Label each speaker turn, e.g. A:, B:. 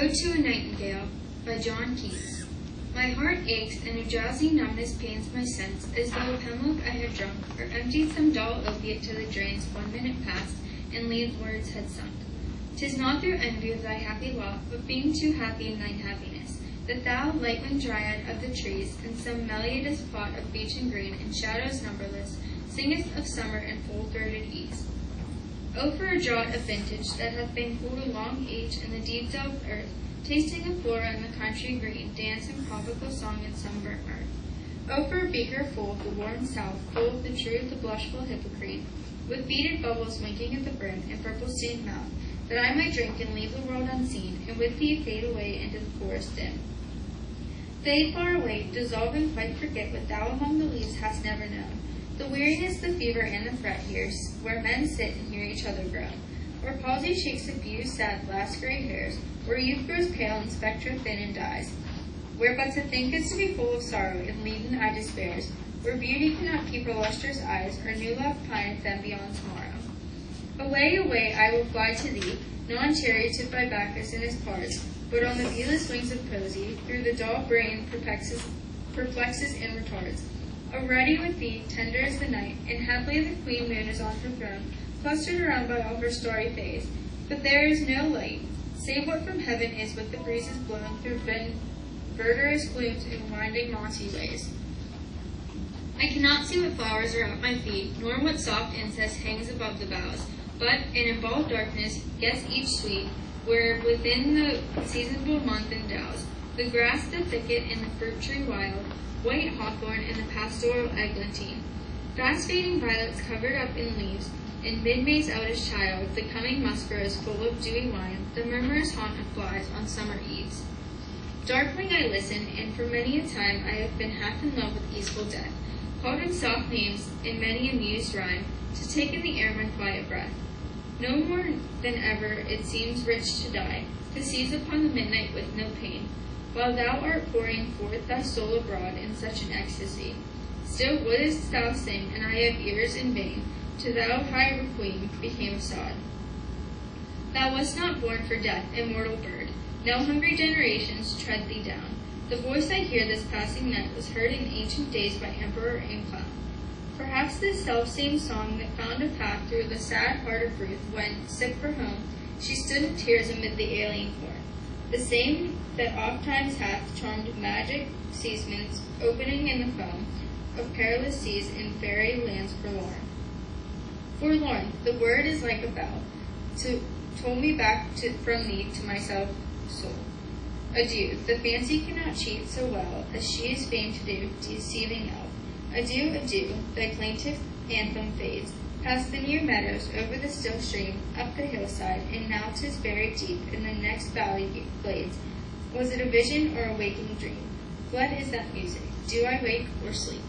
A: Ode to a Nightingale by John Keats. My heart aches, and a drowsy numbness pains my sense, as though a hemlock I had drunk, or emptied some dull opiate to the drains 1 minute past, and leaves words had sunk. 'Tis not through envy of thy happy lot, but being too happy in thine happiness, that thou, light-winged dryad of the trees, in some melodious plot of beech and green, and shadows numberless, singest of summer in full-throated ease. O for a draught of vintage that hath been cooled a long age in the deep-delved earth, tasting of flora in the country green, dance and comical song in sunburnt mirth. O for a beaker full of the warm south, full of the truth, the blushful hypocrite, with beaded bubbles winking at the brim, and purple-stained mouth, that I might drink and leave the world unseen, and with thee fade away into the forest dim. Fade far away, dissolve and quite forget what thou among the leaves hast never known. The weariness, the fever, and the fret here, where men sit and hear each other groan. Where palsy shakes a few sad last gray hairs, where youth grows pale and spectre thin and dies. Where but to think is to be full of sorrow, and leaden eye despairs. Where beauty cannot keep her lustrous eyes, or new love pineth them beyond tomorrow. Away, away, I will fly to thee, not charioted by Bacchus and his parts, but on the viewless wings of poesy, through the dull brain perplexes and retards. Already with thee, tender as the night, and happily the queen moon is on her throne, clustered around by all her starry face. But there is no light, save what from heaven is with the breezes blown through verdurous glooms and winding mossy ways. I cannot see what flowers are at my feet, nor what soft incense hangs above the boughs, but, in embalmed darkness, guess each sweet, where within the seasonable month endows, the grass, the thicket, and the fruit tree wild, white hawthorn and the pastoral eglantine, fast fading violets covered up in leaves, in mid-May's eldest child, the coming musk rose full of dewy wine, the murmurous haunt of flies on summer eves. Darkling I listen, and for many a time I have been half in love with easeful death, called in soft names in many a mused rhyme, to take in the air my quiet breath. No more than ever it seems rich to die, to seize upon the midnight with no pain, while thou art pouring forth thy soul abroad in such an ecstasy. Still wouldst thou sing, and I have ears in vain, to thou high requiem became a sod. Thou wast not born for death, immortal bird, now hungry generations tread thee down. The voice I hear this passing night was heard in ancient days by emperor and clown. Perhaps this self-same song that found a path through the sad heart of Ruth when, sick for home, she stood in tears amid the alien corn. The same that oft-times hath charmed magic seasmans, opening in the foam of perilous seas in fairy lands forlorn. Forlorn, the word is like a bell, to toll me back from thee to myself, soul. Adieu, the fancy cannot cheat so well as she is famed to do, deceiving elf. Adieu, adieu, thy plaintive anthem fades, past the near meadows, over the still stream, up the hillside, and now 'tis buried deep in the next valley glades. Was it a vision or a waking dream? Fled is that music. Do I wake or sleep?